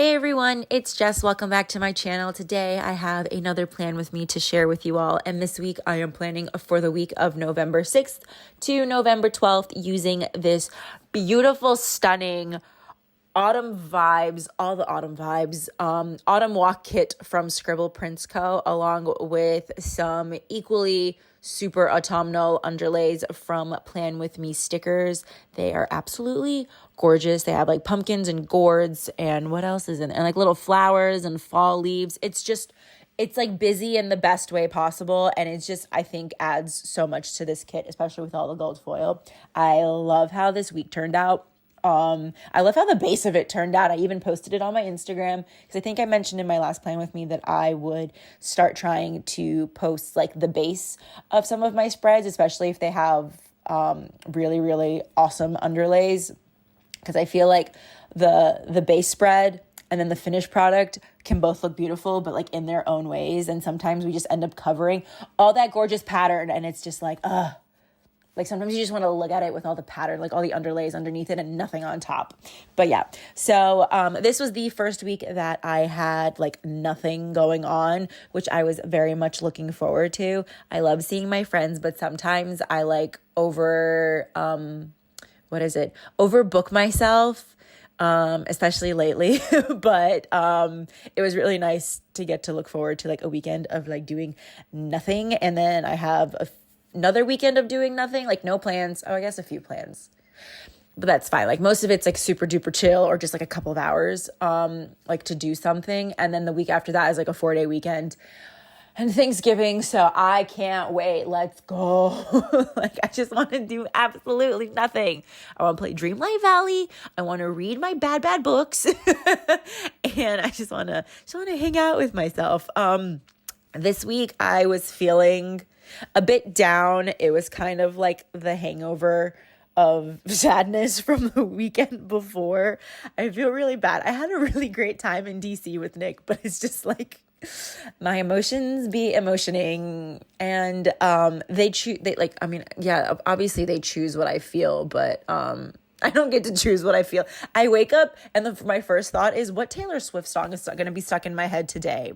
Hey everyone, it's Jess. Welcome back to my channel. Today I have another plan with me to share with you all. And this week I am planning for the week of November 6th to November 12th using this beautiful, stunning autumn vibes, all the autumn vibes, autumn walk kit from ScribblePrintsCo, along with some equally super autumnal underlays from Plan With Me stickers. They are absolutely gorgeous. They have like pumpkins and gourds and what else is in it? And like little flowers and fall leaves. It's like busy in the best way possible. And it's just, I think, adds so much to this kit, especially with all the gold foil. I love how this week turned out. I love how the base of it turned out. I even posted it on my Instagram because I think I mentioned in my last Plan With Me that I would start trying to post like the base of some of my spreads, especially if they have really, really awesome underlays, because I feel like the base spread and then the finished product can both look beautiful, but like in their own ways. And sometimes we just end up covering all that gorgeous pattern and it's just like, like sometimes you just want to look at it with all the pattern, like all the underlays underneath it and nothing on top. But yeah, so this was the first week that I had like nothing going on, which I was very much looking forward to. I love seeing my friends, but sometimes I like overbook myself, especially lately. But it was really nice to get to look forward to like a weekend of like doing nothing. And then I have another weekend of doing nothing, like no plans. Oh, I guess a few plans, but that's fine. Like most of it's like super duper chill or just like a couple of hours, like to do something. And then the week after that is like a 4-day weekend and Thanksgiving. So I can't wait. Let's go. Like I just want to do absolutely nothing. I want to play Dreamlight Valley. I want to read my bad books. And I just want to hang out with myself. This week I was feeling a bit down. It was kind of like the hangover of sadness from the weekend before. I feel really bad. I had a really great time in DC with Nick, but it's just like my emotions be emotioning, and obviously they choose what I feel, but I don't get to choose what I feel. I wake up and my first thought is, what Taylor Swift song is going to be stuck in my head today?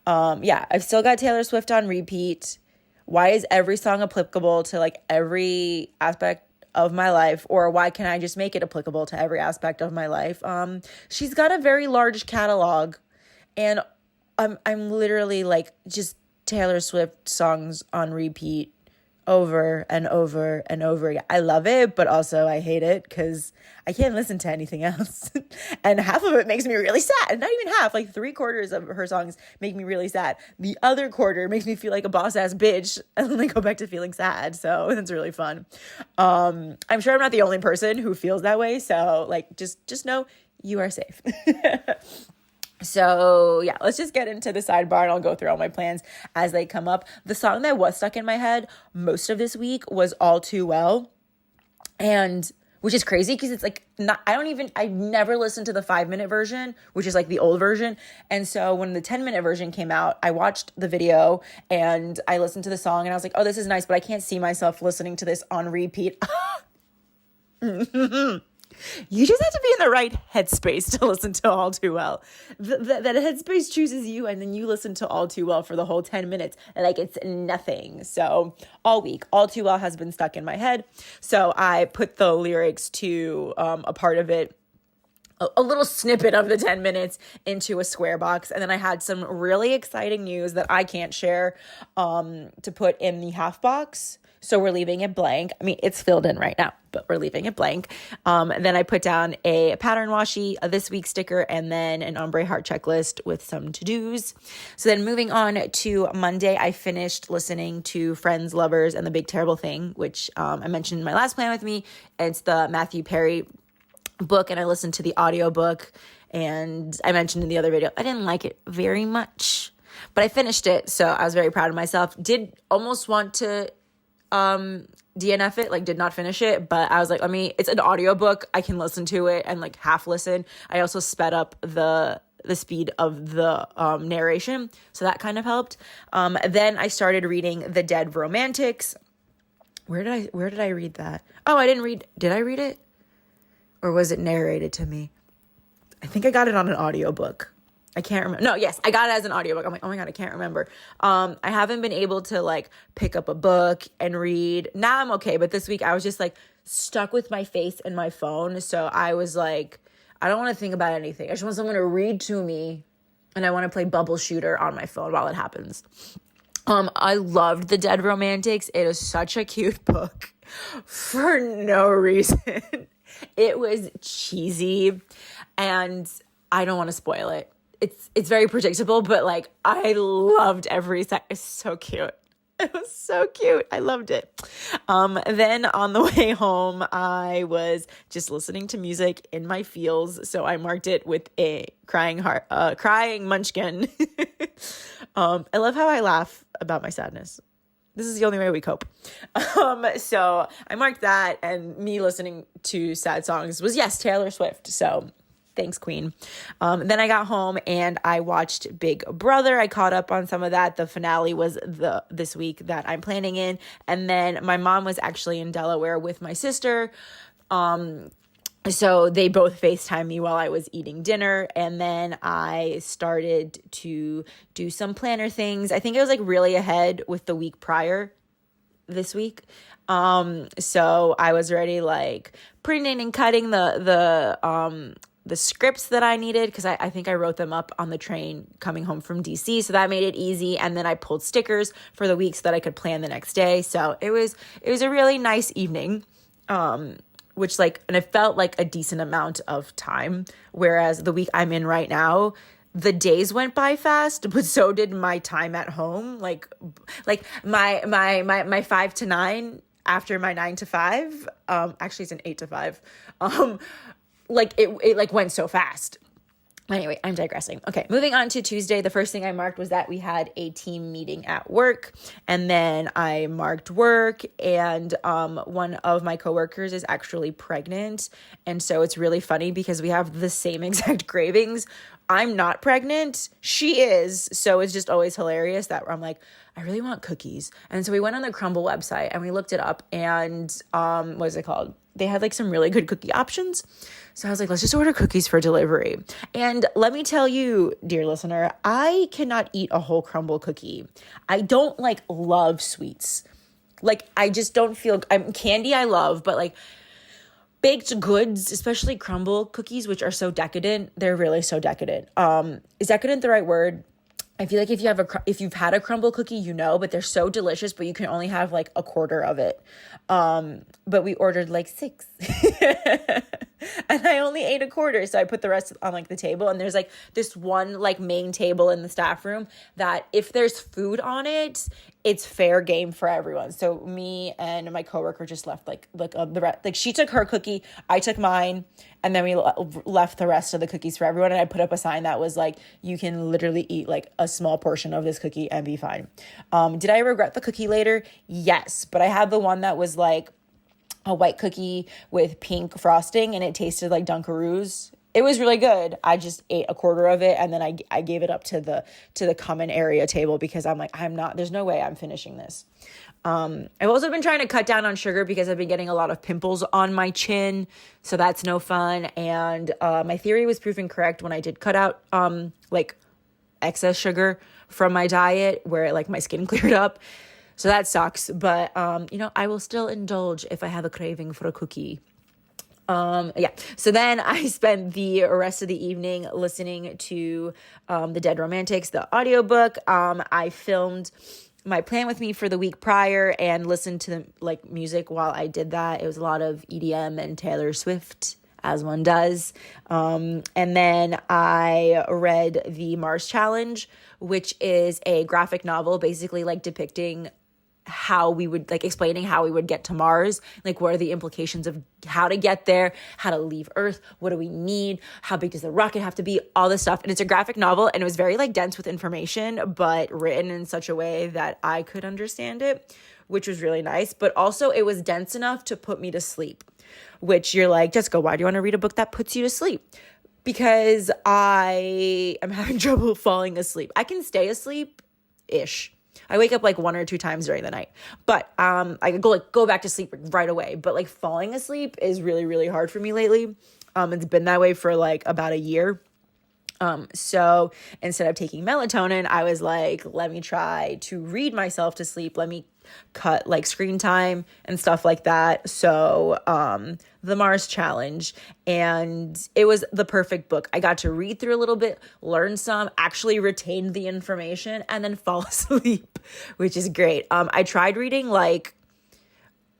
I've still got Taylor Swift on repeat. Why is every song applicable to like every aspect of my life? Or why can I just make it applicable to every aspect of my life? She's got a very large catalog, and I'm literally like just Taylor Swift songs on repeat over and over and over again. I love it, but also I hate it because I can't listen to anything else. And half of it makes me really sad. Not even half, like 3/4 of her songs make me really sad. The other quarter makes me feel like a boss ass bitch and then I go back to feeling sad. So it's really fun. I'm sure I'm not the only person who feels that way. So like, just know you are safe. So yeah, let's just get into the sidebar and I'll go through all my plans as they come up. The song that was stuck in my head most of this week was All Too Well. And which is crazy because it's like I never listened to the 5-minute version, which is like the old version. And so when the 10-minute version came out, I watched the video and I listened to the song and I was like, oh, this is nice, but I can't see myself listening to this on repeat. You just have to be in the right headspace to listen to All Too Well. That headspace chooses you, and then you listen to All Too Well for the whole 10 minutes. Like it's nothing. So all week, All Too Well has been stuck in my head. So I put the lyrics to a part of it, a little snippet of the 10 minutes into a square box. And then I had some really exciting news that I can't share to put in the half box. So we're leaving it blank. I mean, it's filled in right now, but we're leaving it blank. Then I put down a pattern washi, a this week sticker, and then an ombre heart checklist with some to-dos. So then moving on to Monday, I finished listening to Friends, Lovers, and the Big Terrible Thing, which I mentioned in my last Plan With Me. It's the Matthew Perry book, and I listened to the audiobook, and I mentioned in the other video, I didn't like it very much, but I finished it. So I was very proud of myself. Did almost want to DNF it, like did not finish it, but I was like, it's an audiobook. I can listen to it and like half listen. I also sped up the speed of the narration. So that kind of helped. Then I started reading The Dead Romantics. Where did I read that? Oh, did I read it? Or was it narrated to me? I think I got it on an audiobook. I can't remember. No, yes, I got it as an audiobook. I'm like, oh my God, I can't remember. I haven't been able to like pick up a book and read. Now I'm okay. But this week I was just like stuck with my face in my phone. So I was like, I don't want to think about anything. I just want someone to read to me. And I want to play Bubble Shooter on my phone while it happens. I loved The Dead Romantics. It is such a cute book for no reason. It was cheesy and I don't want to spoil it. It's very predictable, but like I loved every second. It's so cute. It was so cute. I loved it. Then on the way home, I was just listening to music in my feels. So I marked it with a crying munchkin. I love how I laugh about my sadness. This is the only way we cope. So I marked that, and me listening to sad songs was, yes, Taylor Swift. So thanks, Queen. Then I got home and I watched Big Brother. I caught up on some of that. The finale was this week that I'm planning in. And then my mom was actually in Delaware with my sister. So they both FaceTimed me while I was eating dinner. And then I started to do some planner things. I think I was like really ahead with the week prior this week. So I was already like printing and cutting the scripts that I needed, because I think I wrote them up on the train coming home from DC. So that made it easy. And then I pulled stickers for the week so that I could plan the next day. So it was a really nice evening. And it felt like a decent amount of time. Whereas the week I'm in right now, the days went by fast, but so did my time at home. Like my 5 to 9 after my 9 to 5. Actually it's an 8 to 5. It went so fast. Anyway, I'm digressing. Okay, moving on to Tuesday. The first thing I marked was that we had a team meeting at work, and then I marked work, and one of my coworkers is actually pregnant, and so it's really funny because we have the same exact cravings. I'm not pregnant. She is. So it's just always hilarious that I'm like, I really want cookies. And so we went on the Crumble website and we looked it up, and what is it called? They had like some really good cookie options. So I was like, let's just order cookies for delivery. And let me tell you, dear listener, I cannot eat a whole Crumble cookie. I don't love sweets. I just don't feel, candy I love, but baked goods, especially Crumble cookies, which are so decadent, they're really so decadent. Is decadent the right word? I feel like if you've had a Crumble cookie, but they're so delicious, but you can only have a quarter of it. But we ordered 6 and I only ate a quarter. So I put the rest on the table, and there's this one main table in the staff room that if there's food on it, it's fair game for everyone. So me and my coworker just left the rest. She took her cookie, I took mine, and then we left the rest of the cookies for everyone. And I put up a sign that was you can literally eat a small portion of this cookie and be fine. Did I regret the cookie later? Yes, but I had the one that was a white cookie with pink frosting, and it tasted like Dunkaroos. It was really good. I just ate a quarter of it, and then I gave it up to the common area table because there's no way I'm finishing this. I've also been trying to cut down on sugar because I've been getting a lot of pimples on my chin, so that's no fun. And my theory was proven correct when I did cut out excess sugar from my diet, where my skin cleared up. So that sucks, but I will still indulge if I have a craving for a cookie. So then I spent the rest of the evening listening to The Dead Romantics, the audiobook. I filmed my plan with me for the week prior and listened to the music while I did that. It was a lot of EDM and Taylor Swift, as one does. And then I read the Mars Challenge, which is a graphic novel basically depicting how we would explaining how we would get to Mars, what are the implications of how to get there, how to leave Earth, what do we need, how big does the rocket have to be, all this stuff. And it's a graphic novel, and it was very dense with information, but written in such a way that I could understand it, which was really nice. But also it was dense enough to put me to sleep, which you're like, Jessica, why do you want to read a book that puts you to sleep? Because I am having trouble falling asleep. I can stay asleep-ish. I wake up 1 or 2 times during the night, but I go back to sleep right away. But falling asleep is really, really hard for me lately. It's been that way for like about a year. So instead of taking melatonin, I was like, let me try to read myself to sleep. Let me cut like screen time and stuff like that. So, the Mars Challenge, and it was the perfect book. I got to read through a little bit, learn some, actually retain the information, and then fall asleep, which is great. I tried reading like,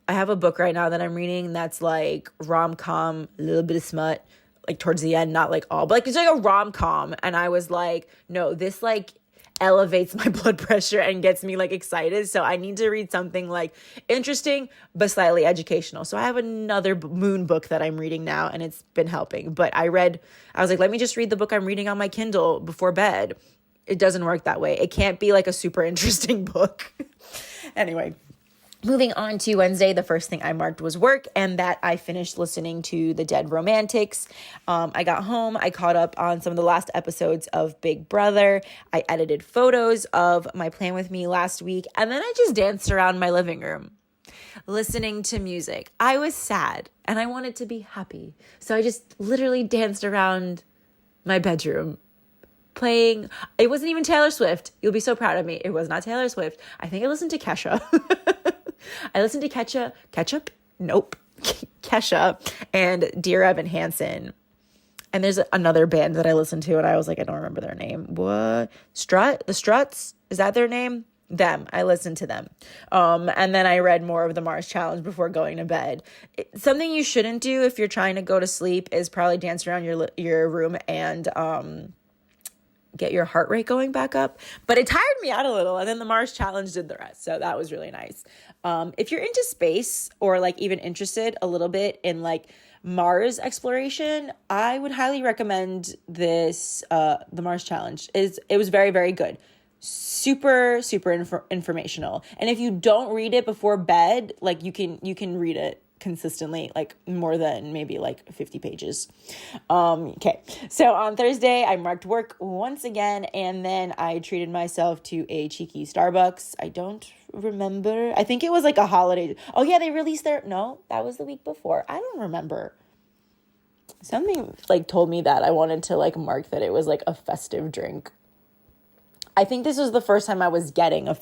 I have a book right now that I'm reading that's like rom-com, a little bit of smut, like towards the end, not like all, but like it's like a rom-com. And I was like, no, this like elevates my blood pressure and gets me like excited. So I need to read something like interesting, but slightly educational. So I have another moon book that I'm reading now, and it's been helping. But I was like, let me just read the book I'm reading on my Kindle before bed. It doesn't work that way. It can't be like a super interesting book. Anyway. Moving on to Wednesday, the first thing I marked was work, and that I finished listening to The Dead Romantics. I got home, I caught up on some of the last episodes of Big Brother. I edited photos of my plan with me last week, and then I just danced around my living room, listening to music. I was sad, and I wanted to be happy. So I just literally danced around my bedroom, playing. It wasn't even Taylor Swift. You'll be so proud of me. It was not Taylor Swift. I think I listened to Kesha. I listened to Kesha and Dear Evan Hansen. And there's another band that I listened to, and I was like, I don't remember their name. What? The Struts? Is that their name? Them. I listened to them. And then I read more of the Mars Challenge before going to bed. Something you shouldn't do if you're trying to go to sleep is probably dance around your room and get your heart rate going back up. But it tired me out a little, and then the Mars Challenge did the rest. So that was really nice. If you're into space, or like even interested a little bit in like Mars exploration, I would highly recommend this, the Mars Challenge. It was very, very good. Super informational. And if you don't read it before bed, like you can read it consistently, like more than maybe like 50 pages. Okay. So on Thursday, I marked work once again, and then I treated myself to a cheeky Starbucks. I don't remember. I think it was like a holiday. Oh yeah, they released no, that was the week before. I don't remember. Something like told me that I wanted to like mark that it was like a festive drink. I think this was the first time I was getting a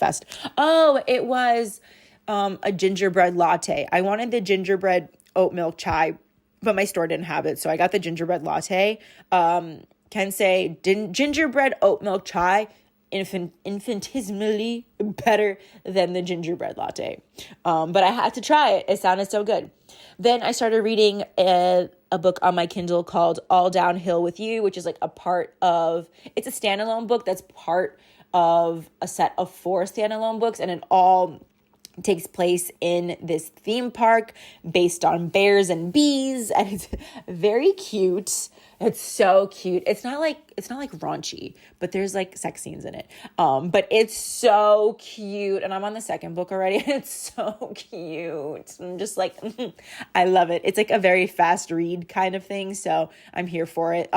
Oh, it was a gingerbread latte. I wanted the gingerbread oat milk chai, but my store didn't have it, so I got the gingerbread latte. Can say gingerbread oat milk chai infinitesimally better than the gingerbread latte. But I had to try it. It sounded so good. Then I started reading a book on my Kindle called All Downhill with You, which is like it's a standalone book that's part of a set of 4 standalone books, and it all takes place in this theme park based on bears and bees, and it's very cute. It's so cute. It's not like raunchy, but there's like sex scenes in it. But it's so cute, and I'm on the second book already, and it's so cute. I'm just like, I love it. It's like a very fast read kind of thing, so I'm here for it.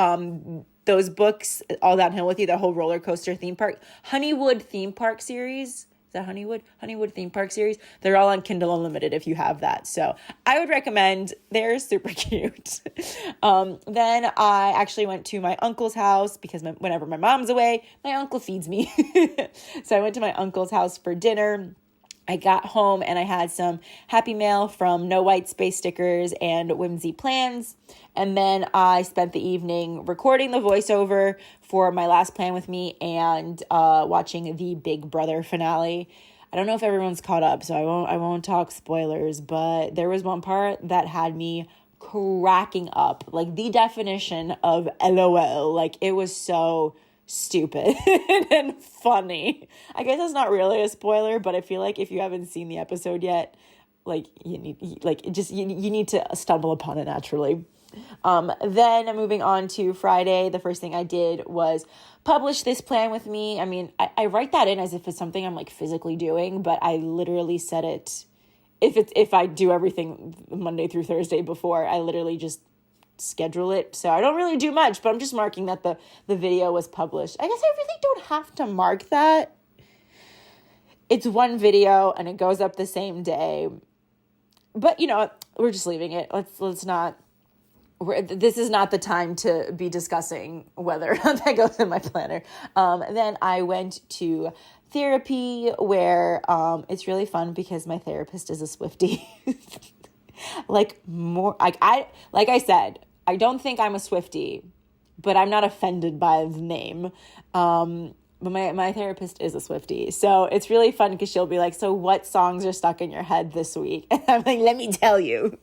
Those books, All Downhill with You, the whole roller coaster theme park, Honeywood theme park series. Is that Honeywood theme park series? They're all on Kindle Unlimited if you have that. So I would recommend. They're super cute. Then I actually went to my uncle's house because whenever my mom's away, my uncle feeds me. So I went to my uncle's house for dinner. I got home and I had some Happy Mail from No White Space stickers and Whimsy plans. And then I spent the evening recording the voiceover for my last plan with me and watching the Big Brother finale. I don't know if everyone's caught up, so I won't talk spoilers, but there was one part that had me cracking up, like the definition of LOL. Like it was so stupid and funny. I guess that's not really a spoiler, but I feel like if you haven't seen the episode yet, like you need to stumble upon it naturally. Then moving on to Friday, the first thing I did was publish this plan with me. I mean, I write that in as if it's something I'm like physically doing, but I literally said it. If I do everything Monday through Thursday before, I literally just schedule it. So I don't really do much, but I'm just marking that the video was published. I guess I really don't have to mark that. It's one video and it goes up the same day. But you know, we're just leaving it. Let's not this is not the time to be discussing whether or not that goes in my planner. Then I went to therapy where it's really fun because my therapist is a Swiftie. Like I said, I don't think I'm a Swiftie, but I'm not offended by the name. But my therapist is a Swiftie. So it's really fun because she'll be like, so what songs are stuck in your head this week? And I'm like, let me tell you.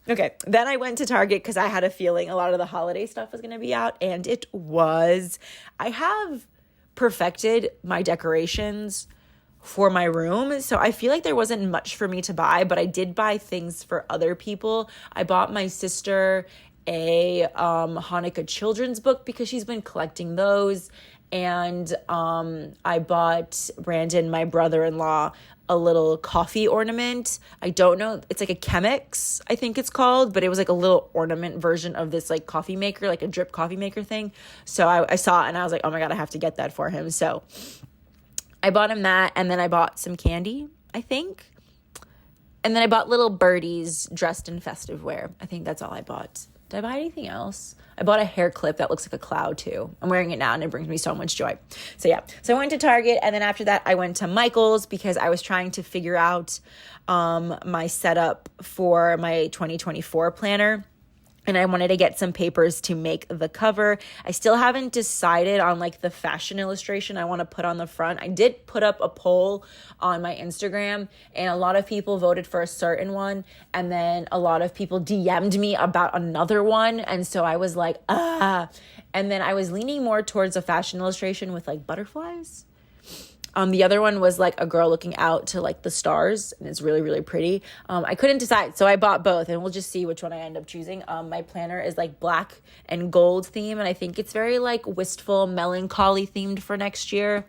Okay. Then I went to Target because I had a feeling a lot of the holiday stuff was going to be out, and it was. I have perfected my decorations for my room, so I feel like there wasn't much for me to buy, but I did buy things for other people. I bought my sister a Hanukkah children's book because she's been collecting those, and I bought Brandon, my brother-in-law, a little coffee ornament. I don't know, it's like a Chemex, I think it's called, but it was like a little ornament version of this like coffee maker, like a drip coffee maker thing. So I saw it and I was like, oh my God, I have to get that for him. So I bought him that, and then I bought some candy, I think. And then I bought little birdies dressed in festive wear. I think that's all I bought. Did I buy anything else? I bought a hair clip that looks like a cloud too. I'm wearing it now and it brings me so much joy. So yeah, so I went to Target, and then after that I went to Michael's because I was trying to figure out my setup for my 2024 planner. And I wanted to get some papers to make the cover. I still haven't decided on like the fashion illustration I want to put on the front. I did put up a poll on my Instagram, and a lot of people voted for a certain one. And then a lot of people DM'd me about another one. And so I was like, ah. And then I was leaning more towards a fashion illustration with like butterflies. The other one was like a girl looking out to like the stars, and it's really, really pretty. I couldn't decide, so I bought both, and we'll just see which one I end up choosing. My planner is like black and gold theme, and I think it's very like wistful, melancholy themed for next year.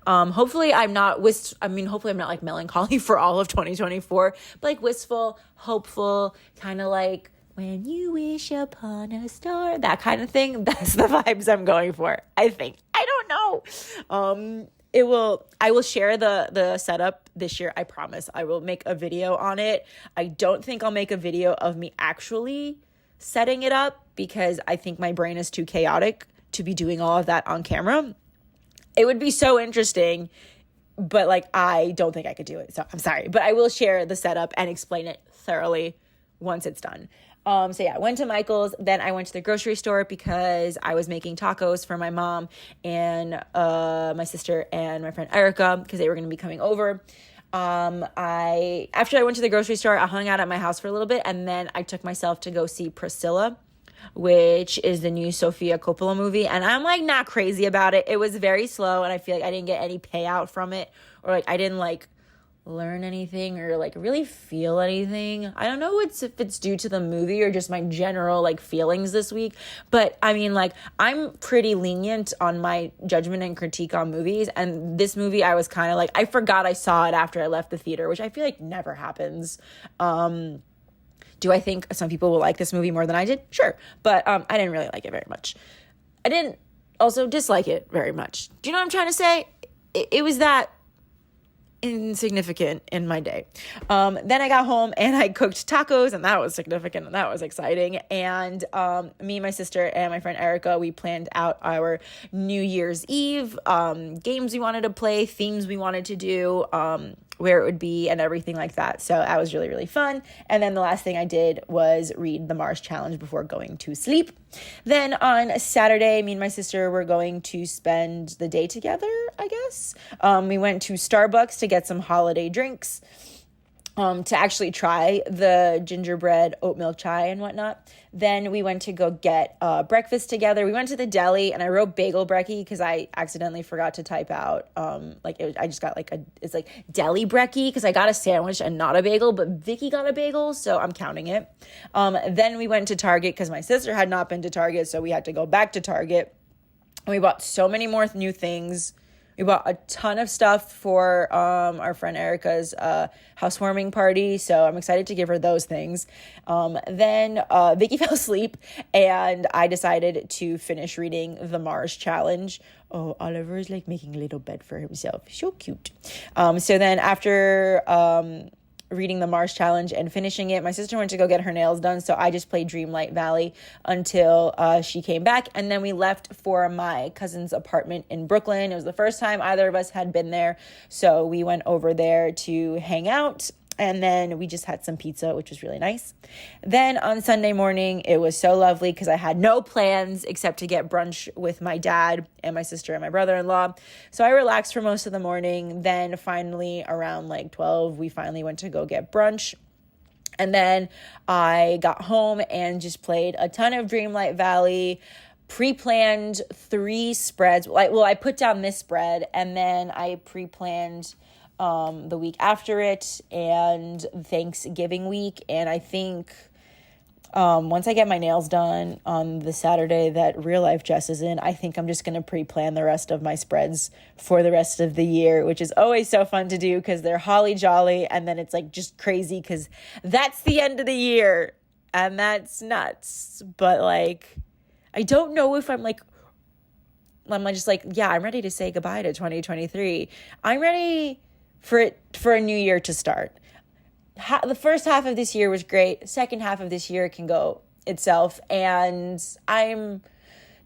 Hopefully I'm not like melancholy for all of 2024, but like wistful, hopeful, kind of like when you wish upon a star, that kind of thing. That's the vibes I'm going for, I think. I don't know. I will share the setup this year. I promise. I will make a video on it. I don't think I'll make a video of me actually setting it up because I think my brain is too chaotic to be doing all of that on camera. It would be so interesting, but like I don't think I could do it. So I'm sorry, but I will share the setup and explain it thoroughly once it's done. So yeah, I went to Michael's, then I went to the grocery store because I was making tacos for my mom and my sister and my friend Erica because they were going to be coming over. After I went to the grocery store, I hung out at my house for a little bit, and then I took myself to go see Priscilla, which is the new Sofia Coppola movie, and I'm like not crazy about it. It was very slow, and I feel like I didn't get any payout from it, or like I didn't like learn anything or like really feel anything. I don't know if it's due to the movie or just my general like feelings this week, but I mean like I'm pretty lenient on my judgment and critique on movies, and this movie I was kind of like I forgot I saw it after I left the theater, which I feel like never happens. Do I think some people will like this movie more than I did? Sure, but I didn't really like it very much. I didn't also dislike it very much. Do you know what I'm trying to say? It was that insignificant in my day. Then I got home and I cooked tacos, and that was significant and that was exciting. And me, my sister, and my friend Erica, we planned out our New Year's Eve games we wanted to play, themes we wanted to do, where it would be and everything like that. So that was really, really fun. And then the last thing I did was read the Mars Challenge before going to sleep. Then on Saturday, me and my sister were going to spend the day together, I guess. We went to Starbucks to get some holiday drinks, to actually try the gingerbread oat milk chai and whatnot. Then we went to go get breakfast together. We went to the deli, and I wrote bagel brekkie because I accidentally forgot to type out. I just got it's like deli brekkie because I got a sandwich and not a bagel, but Vicky got a bagel, so I'm counting it. Then we went to Target because my sister had not been to Target, so we had to go back to Target. And we bought so many more new things. We bought a ton of stuff for our friend Erica's housewarming party, so I'm excited to give her those things. Then Vicky fell asleep, and I decided to finish reading the Mars Challenge. Oh, Oliver is like making a little bed for himself. So cute. So then after reading the Mars Challenge and finishing it. My sister went to go get her nails done, so I just played Dreamlight Valley until she came back, and then we left for my cousin's apartment in Brooklyn. It was the first time either of us had been there, so we went over there to hang out. And then we just had some pizza, which was really nice. Then on Sunday morning, it was so lovely because I had no plans except to get brunch with my dad and my sister and my brother-in-law. So I relaxed for most of the morning. Then finally around like 12, we finally went to go get brunch. And then I got home and just played a ton of Dreamlight Valley, pre-planned 3 spreads. I put down this spread and then I pre-planned the week after it and Thanksgiving week. And I think once I get my nails done on the Saturday that Real Life Jess is in, I think I'm just going to pre-plan the rest of my spreads for the rest of the year, which is always so fun to do because they're holly jolly. And then it's like just crazy because that's the end of the year and that's nuts. But like, I don't know if I'm just like, yeah, I'm ready to say goodbye to 2023. I'm ready for a new year to start. The first half of this year was great. Second half of this year can go itself. And I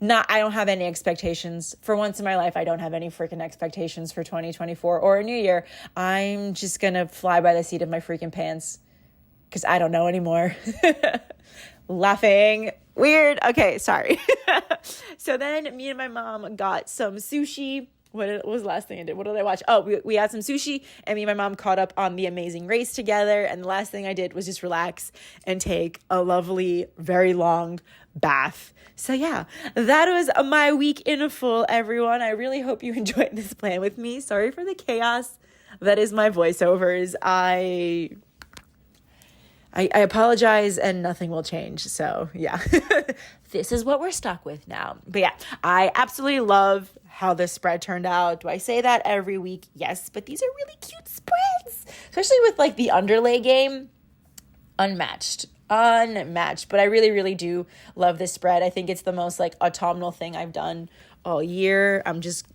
don't have any expectations. For once in my life, I don't have any freaking expectations for 2024 or a new year. I'm just going to fly by the seat of my freaking pants because I don't know anymore. Laughing. Weird. Okay, sorry. So then me and my mom got some sushi. What was the last thing I did? What did I watch? Oh, we had some sushi and me and my mom caught up on The Amazing Race together. And the last thing I did was just relax and take a lovely, very long bath. So yeah, that was my week in full, everyone. I really hope you enjoyed this plan with me. Sorry for the chaos. That is my voiceovers. I apologize and nothing will change. So yeah, this is what we're stuck with now. But yeah, I absolutely love how this spread turned out. Do I say that every week? Yes, but these are really cute spreads, especially with like the underlay game. Unmatched. But I really, really do love this spread. I think it's the most like autumnal thing I've done all year. I'm just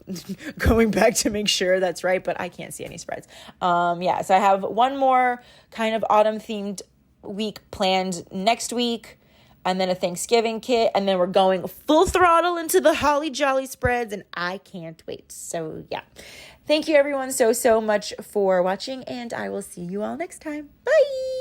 going back to make sure that's right, but I can't see any spreads. Yeah, so I have one more kind of autumn themed week planned next week, and then a Thanksgiving kit, and then we're going full throttle into the holly jolly spreads, and I can't wait. So yeah, thank you everyone so much for watching, and I will see you all next time. Bye.